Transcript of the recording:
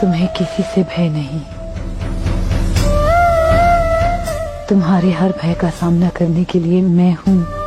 तुम्हें किसी से भय नहीं। तुम्हारे हर भय का सामना करने के लिए मैं हूँ।